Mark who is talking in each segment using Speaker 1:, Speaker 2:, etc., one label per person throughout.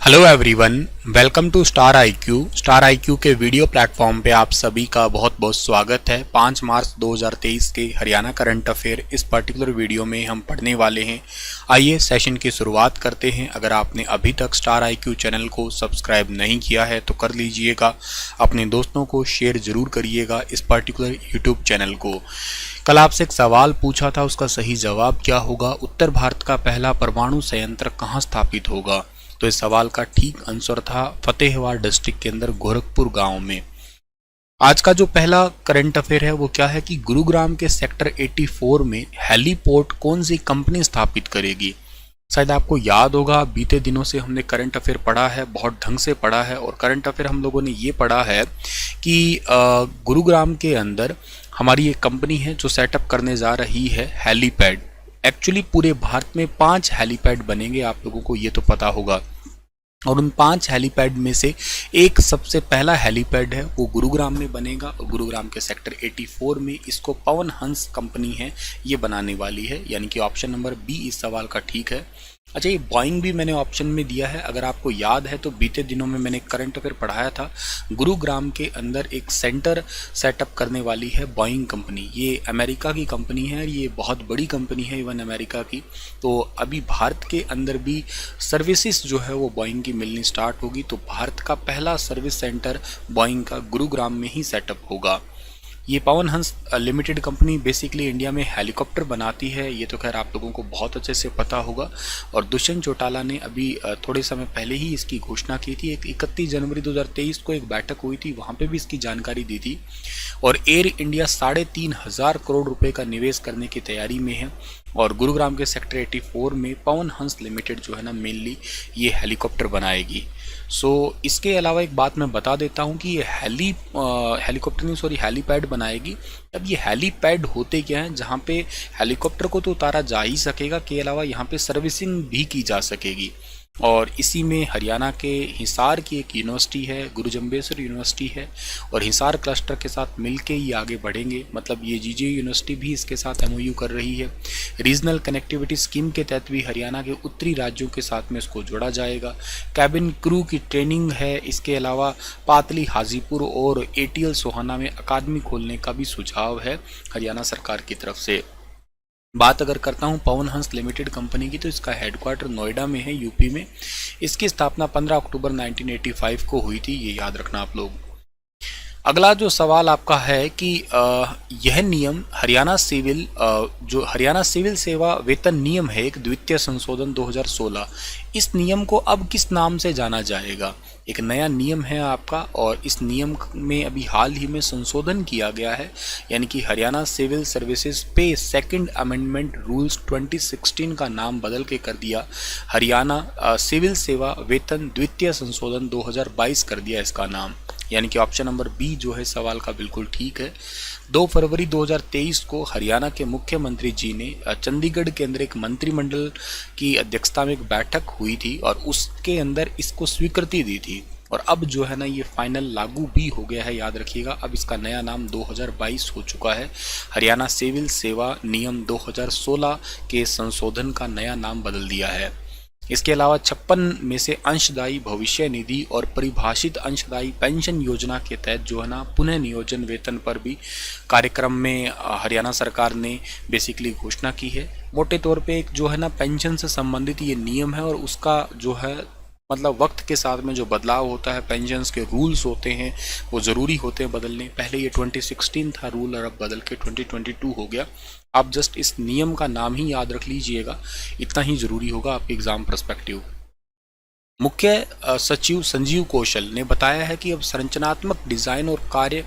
Speaker 1: Hello everyone, welcome to Star IQ के video platform पे आप सभी का बहुत बहुत स्वागत है। 5 मार्च 2023 के हरियाणा करंट अफेयर इस पर्टिकुलर वीडियो में हम पढ़ने वाले हैं। आइए सेशन की शुरुआत करते हैं। अगर आपने अभी तक स्टार आईक्यू चैनल को सब्सक्राइब नहीं किया है तो कर लीजिएगा, अपने दोस्तों को शेयर ज़रूर करिएगा इस पर्टिकुलर यूट्यूब चैनल को। कल आपसे एक सवाल पूछा था, उसका सही जवाब क्या होगा? उत्तर भारत का पहला परमाणु संयंत्र कहाँ स्थापित होगा? तो इस सवाल का ठीक आंसर था फतेहवार डिस्ट्रिक्ट के अंदर गोरखपुर गांव में। आज का जो पहला करंट अफेयर है वो क्या है कि गुरुग्राम के सेक्टर 84 में हेलीपोर्ट कौन सी कंपनी स्थापित करेगी? शायद आपको याद होगा, बीते दिनों से हमने करंट अफेयर पढ़ा है, बहुत ढंग से पढ़ा है। और करंट अफेयर हम लोगों ने ये पढ़ा है कि गुरुग्राम के अंदर हमारी एक कंपनी है जो सेटअप करने जा रही है हेलीपैड। एक्चुअली पूरे भारत में 5 हेलीपैड बनेंगे, आप लोगों को ये तो पता होगा। और उन 5 हेलीपैड में से एक सबसे पहला हेलीपैड है वो गुरुग्राम में बनेगा। और गुरुग्राम के सेक्टर 84 में इसको पवन हंस कंपनी है ये बनाने वाली है, यानी कि ऑप्शन नंबर बी इस सवाल का ठीक है। अच्छा, ये बॉइंग भी मैंने ऑप्शन में दिया है। अगर आपको याद है तो बीते दिनों में मैंने करंट अफेयर पढ़ाया था, गुरुग्राम के अंदर एक सेंटर सेटअप करने वाली है बॉइंग कंपनी। ये अमेरिका की कंपनी है, ये बहुत बड़ी कंपनी है इवन अमेरिका की। तो अभी भारत के अंदर भी सर्विसेज जो है वो बॉइंग की मिलनी स्टार्ट होगी। तो भारत का पहला सर्विस सेंटर बॉइंग का गुरुग्राम में ही सेटअप होगा। ये Pawan Hans limited company basically India में हेलीकॉप्टर बनाती है, ये तो खैर आप लोगों को बहुत अच्छे से पता होगा। और दुष्यंत चौटाला ने अभी थोड़े समय पहले ही इसकी घोषणा की थी। 31 जनवरी 2023 को एक बैठक हुई थी, वहाँ पे भी इसकी जानकारी दी थी। और एयर इंडिया 3,500 करोड़ रुपए का निवेश करने की तैयारी में है। और गुरुग्राम के सेक्टर 84 में पवन हंस लिमिटेड जो है ना मेनली ये हेलीकॉप्टर बनाएगी। इसके अलावा एक बात मैं बता देता हूँ कि ये हेलीपैड बनाएगी। अब ये हेलीपैड होते क्या हैं, जहाँ पे हेलीकॉप्टर को तो उतारा जा ही सकेगा, के अलावा यहाँ पे सर्विसिंग भी की जा सकेगी। और इसी में हरियाणा के हिसार की एक यूनिवर्सिटी है, गुरु जम्बेश्वर यूनिवर्सिटी है, और हिसार क्लस्टर के साथ मिलके ये आगे बढ़ेंगे। मतलब ये जीजे यूनिवर्सिटी भी इसके साथ एमओयू कर रही है। रीजनल कनेक्टिविटी स्कीम के तहत भी हरियाणा के उत्तरी राज्यों के साथ में इसको जोड़ा जाएगा। कैबिन क्रू की ट्रेनिंग है। इसके अलावा पातली, हाजीपुर और एटीएल सोहाना में अकादमी खोलने का भी सुझाव है हरियाणा सरकार की तरफ से। बात अगर करता हूं पवन हंस लिमिटेड कंपनी की, तो इसका हेडक्वार्टर नोएडा में है, यूपी में। इसकी स्थापना 15 अक्टूबर 1985 को हुई थी, ये याद रखना आप लोग। अगला जो सवाल आपका है कि यह नियम हरियाणा सिविल सेवा वेतन नियम है, एक द्वितीय संशोधन 2016। इस नियम को अब किस नाम से जाना जाएगा? एक नया नियम है आपका, और इस नियम में अभी हाल ही में संशोधन किया गया है, यानी कि हरियाणा सिविल सर्विसेज पे सेकंड अमेंडमेंट रूल्स 2016 का नाम बदल के कर दिया हरियाणा सिविल सेवा वेतन द्वितीय संशोधन 2022 कर दिया इसका नाम। यानी कि ऑप्शन नंबर बी जो है सवाल का बिल्कुल ठीक है। 2 फरवरी 2023 को हरियाणा के मुख्यमंत्री जी ने चंडीगढ़ के अंदर एक मंत्रिमंडल की अध्यक्षता में एक बैठक हुई थी और उसके अंदर इसको स्वीकृति दी थी। और अब जो है ना ये फाइनल लागू भी हो गया है, याद रखिएगा। अब इसका नया नाम 2022 हो चुका है। हरियाणा सिविल सेवा नियम 2016 के संशोधन का नया नाम बदल दिया है। इसके अलावा 56 में से अंशदायी भविष्य निधि और परिभाषित अंशदायी पेंशन योजना के तहत जो है ना पुनः नियोजन वेतन पर भी कार्यक्रम में हरियाणा सरकार ने बेसिकली घोषणा की है। मोटे तौर पे एक जो है ना पेंशन से संबंधित ये नियम है, और उसका जो है मतलब वक्त के साथ में जो बदलाव होता है, पेंशन्स के रूल्स होते हैं वो ज़रूरी होते हैं बदलने। पहले ये 2016 था रूल, और अब बदल के 2022 हो गया। आप जस्ट इस नियम का नाम ही याद रख लीजिएगा, इतना ही ज़रूरी होगा आपके एग्ज़ाम पर्सपेक्टिव। मुख्य सचिव संजीव कौशल ने बताया है कि अब संरचनात्मक डिजाइन और कार्य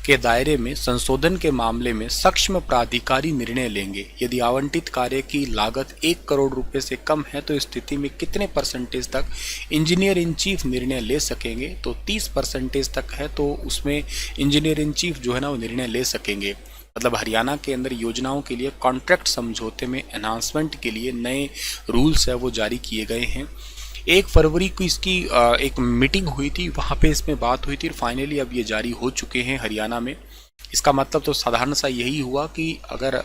Speaker 1: के दायरे में संशोधन के मामले में सक्षम प्राधिकारी निर्णय लेंगे। यदि आवंटित कार्य की लागत 1 करोड़ रुपए से कम है तो इस स्थिति में कितने परसेंटेज तक इंजीनियर इन चीफ निर्णय ले सकेंगे? तो 30% तक है तो उसमें इंजीनियर इन चीफ जो है ना वो निर्णय ले सकेंगे। मतलब हरियाणा के अंदर योजनाओं के लिए कॉन्ट्रैक्ट समझौते में एनहांसमेंट के लिए नए रूल्स है वो जारी किए गए हैं। 1 फरवरी को इसकी एक मीटिंग हुई थी, वहाँ पे इसमें बात हुई थी, और फाइनली अब ये जारी हो चुके हैं हरियाणा में। इसका मतलब तो साधारण सा यही हुआ कि अगर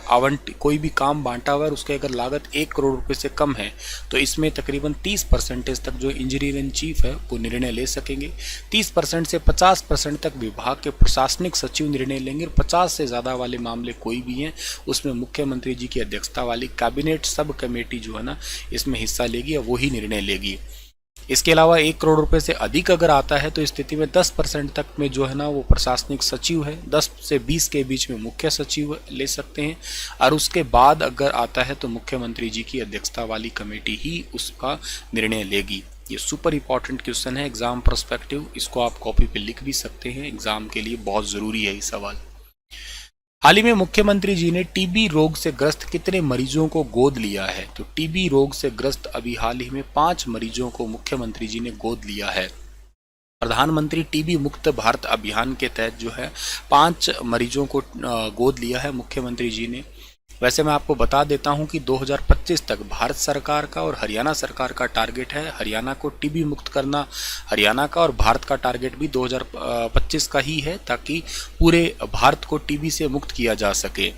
Speaker 1: कोई भी काम बांटा हुआ है उसके अगर लागत 1 करोड़ रुपए से कम है तो इसमें तकरीबन 30% तक जो इंजीनियर इन चीफ है वो निर्णय ले सकेंगे। 30% से 50% तक विभाग के प्रशासनिक सचिव निर्णय लेंगे और 50 से ज़्यादा वाले मामले कोई भी हैं उसमें मुख्यमंत्री जी की अध्यक्षता वाली कैबिनेट सब कमेटी जो है ना इसमें हिस्सा लेगी और वही निर्णय लेगी। इसके अलावा 1 करोड़ रुपए से अधिक अगर आता है तो इस स्थिति में 10% तक में जो है ना वो प्रशासनिक सचिव है, 10 से 20 के बीच में मुख्य सचिव ले सकते हैं और उसके बाद अगर आता है तो मुख्यमंत्री जी की अध्यक्षता वाली कमेटी ही उसका निर्णय लेगी। ये सुपर इंपॉर्टेंट क्वेश्चन है एग्जाम पर्सपेक्टिव, इसको आप कॉपी पे लिख भी सकते हैं, एग्जाम के लिए बहुत ज़रूरी है ये सवाल। हाल ही में मुख्यमंत्री जी ने टीबी रोग से ग्रस्त कितने मरीजों को गोद लिया है? तो टीबी रोग से ग्रस्त अभी हाल ही में 5 मरीजों को मुख्यमंत्री जी ने गोद लिया है। प्रधानमंत्री टीबी मुक्त भारत अभियान के तहत जो है 5 मरीजों को गोद लिया है मुख्यमंत्री जी ने। वैसे मैं आपको बता देता हूं कि 2025 तक भारत सरकार का और हरियाणा सरकार का टारगेट है हरियाणा को टीबी मुक्त करना। हरियाणा का और भारत का टारगेट भी 2025 का ही है ताकि पूरे भारत को टीबी से मुक्त किया जा सके।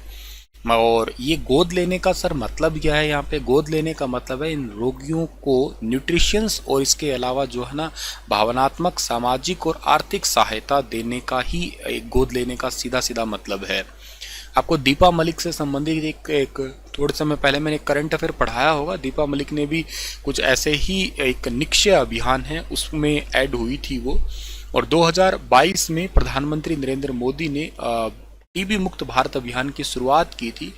Speaker 1: और ये गोद लेने का सर मतलब क्या है? यहाँ पे गोद लेने का मतलब है इन रोगियों को न्यूट्रिशंस और इसके अलावा जो है ना भावनात्मक, सामाजिक और आर्थिक सहायता देने का ही एक गोद लेने का सीधा सीधा मतलब है। आपको दीपा मलिक से संबंधित एक थोड़े समय पहले मैंने करंट अफेयर पढ़ाया होगा। दीपा मलिक ने भी कुछ ऐसे ही एक निक्षय अभियान है उसमें ऐड हुई थी वो, और 2022 में प्रधानमंत्री नरेंद्र मोदी ने टीबी मुक्त भारत अभियान की शुरुआत की थी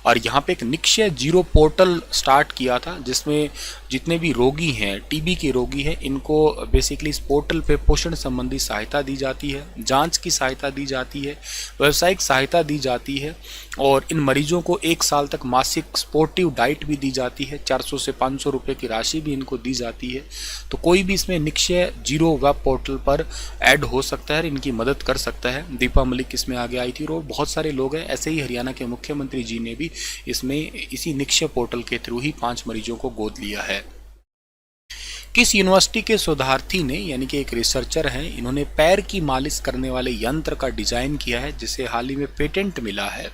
Speaker 1: और यहाँ पे एक निक्षय जीरो पोर्टल स्टार्ट किया था जिसमें जितने भी रोगी हैं, टीबी के रोगी हैं, इनको बेसिकली इस पोर्टल पे पोषण संबंधी सहायता दी जाती है, जांच की सहायता दी जाती है, व्यावसायिक सहायता दी जाती है और इन मरीजों को 1 साल तक मासिक स्पोर्टिव डाइट भी दी जाती है। 400 से 500 रुपये की राशि भी इनको दी जाती है। तो कोई भी इसमें निक्षय जीरो वेब पोर्टल पर ऐड हो सकता है, इनकी मदद कर सकता है। दीपा मलिक इसमें आगे आई थी और बहुत सारे लोग हैं। ऐसे ही हरियाणा के मुख्यमंत्री जी ने भी इसमें इसी निक्षय पोर्टल के थ्रू ही 5 मरीजों को गोद लिया है। किस यूनिवर्सिटी के शोधार्थी ने, यानी कि एक रिसर्चर हैं, इन्होंने पैर की मालिश करने वाले यंत्र का डिजाइन किया है जिसे हाल ही में पेटेंट मिला है?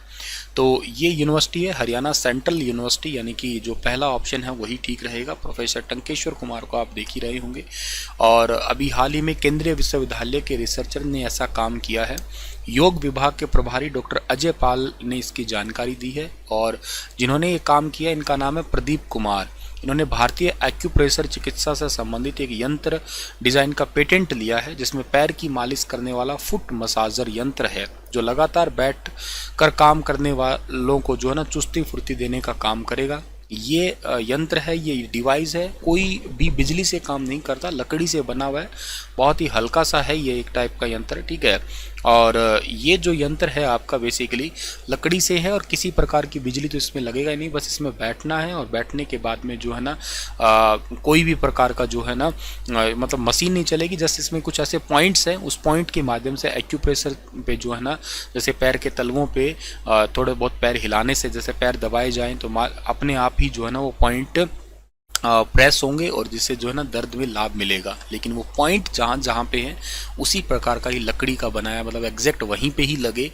Speaker 1: तो ये यूनिवर्सिटी है हरियाणा सेंट्रल यूनिवर्सिटी, यानी कि जो पहला ऑप्शन है वही ठीक रहेगा। प्रोफेसर टंकेश्वर कुमार को आप देख ही रहे होंगे। और अभी हाल ही में केंद्रीय विश्वविद्यालय के रिसर्चर ने ऐसा काम किया है। योग विभाग के प्रभारी डॉक्टर अजय पाल ने इसकी जानकारी दी है और जिन्होंने ये काम किया इनका नाम है प्रदीप कुमार। इन्होंने भारतीय एक्यूप्रेशर चिकित्सा से संबंधित एक यंत्र डिजाइन का पेटेंट लिया है जिसमें पैर की मालिश करने वाला फुट मसाजर यंत्र है जो लगातार बैठ कर काम करने वालों को जो है ना चुस्ती फुर्ती देने का काम करेगा। ये यंत्र है, ये डिवाइस है, कोई भी बिजली से काम नहीं करता, लकड़ी से बना हुआ है, बहुत ही हल्का सा है ये एक टाइप का यंत्र, ठीक है। और ये जो यंत्र है आपका बेसिकली लकड़ी से है और किसी प्रकार की बिजली तो इसमें लगेगा ही नहीं, बस इसमें बैठना है और बैठने के बाद में जो है ना कोई भी प्रकार का जो है ना मतलब मशीन नहीं चलेगी। जस्ट इसमें कुछ ऐसे पॉइंट्स हैं, उस पॉइंट के माध्यम से एक्यूप्रेशर पे जो है ना जैसे पैर के तलवों पे थोड़े बहुत पैर हिलाने से जैसे पैर दबाए जाएं तो अपने आप ही जो है ना वो पॉइंट प्रेस होंगे और जिससे जो है ना दर्द में लाभ मिलेगा। लेकिन वो पॉइंट जहाँ पे हैं उसी प्रकार का ही लकड़ी का बनाया, मतलब एग्जैक्ट वहीं पे ही लगे,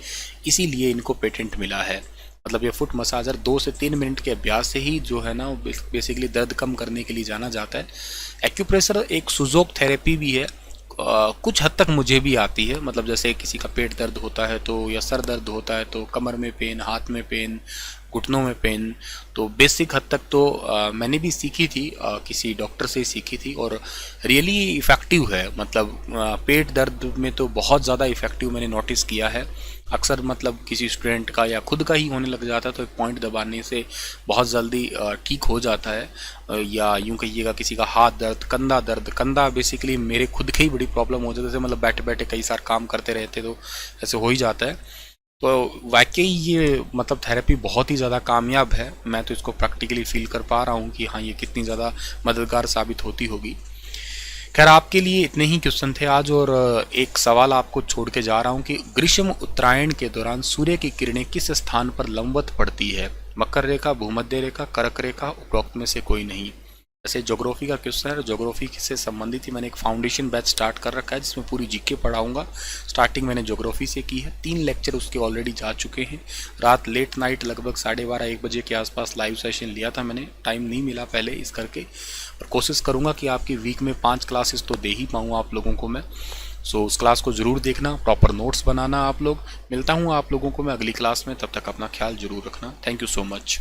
Speaker 1: इसीलिए इनको पेटेंट मिला है। मतलब ये फुट मसाजर 2 से 3 मिनट के अभ्यास से ही जो है ना बेसिकली दर्द कम करने के लिए जाना जाता है। एक्यूप्रेशर एक सुजोक थेरेपी भी है, कुछ हद तक मुझे भी आती है। मतलब जैसे किसी का पेट दर्द होता है तो या सर दर्द होता है तो कमर में पेन, हाथ में पेन, घुटनों में पेन, तो बेसिक हद तक तो मैंने भी सीखी थी, किसी डॉक्टर से सीखी थी और रियली इफ़ेक्टिव है। मतलब पेट दर्द में तो बहुत ज़्यादा इफ़ेक्टिव मैंने नोटिस किया है। अक्सर मतलब किसी स्टूडेंट का या खुद का ही होने लग जाता है तो एक पॉइंट दबाने से बहुत जल्दी ठीक हो जाता है। या यूँ कहिएगा किसी का हाथ दर्द, कंधा दर्द, कंधा बेसिकली मेरे खुद की ही बड़ी प्रॉब्लम हो जाती है, मतलब बैठे बैठे कई सारे काम करते रहते तो ऐसे हो ही जाता है। तो वाकई ये मतलब थेरेपी बहुत ही ज़्यादा कामयाब है। मैं तो इसको प्रैक्टिकली फील कर पा रहा हूँ कि हाँ ये कितनी ज़्यादा मददगार साबित होती होगी। खैर आपके लिए इतने ही क्वेश्चन थे आज और एक सवाल आपको छोड़ के जा रहा हूँ कि ग्रीष्म उत्तरायण के दौरान सूर्य की किरणें किस स्थान पर लंबवत पड़ती है? मकर रेखा, भूमध्य रेखा, कर्क रेखा, उपरोक्त में से कोई नहीं। जैसे ज्योग्राफी का क्वेश्चन है, ज्योग्राफी से संबंधित ही मैंने एक फाउंडेशन बैच स्टार्ट कर रखा है जिसमें पूरी जीके पढ़ाऊंगा। स्टार्टिंग मैंने ज्योग्राफी से की है, 3 लेक्चर उसके ऑलरेडी जा चुके हैं। रात लेट नाइट लगभग 12:30-1 बजे के आसपास लाइव सेशन लिया था मैंने, टाइम नहीं मिला पहले इस करके, पर कोशिश करूँगा कि आपकी वीक में 5 क्लासेस तो दे ही पाऊँ आप लोगों को मैं। सो उस क्लास को ज़रूर देखना, प्रॉपर नोट्स बनाना आप लोग। मिलता हूँ आप लोगों को मैं अगली क्लास में, तब तक अपना ख्याल ज़रूर रखना। Thank you so much.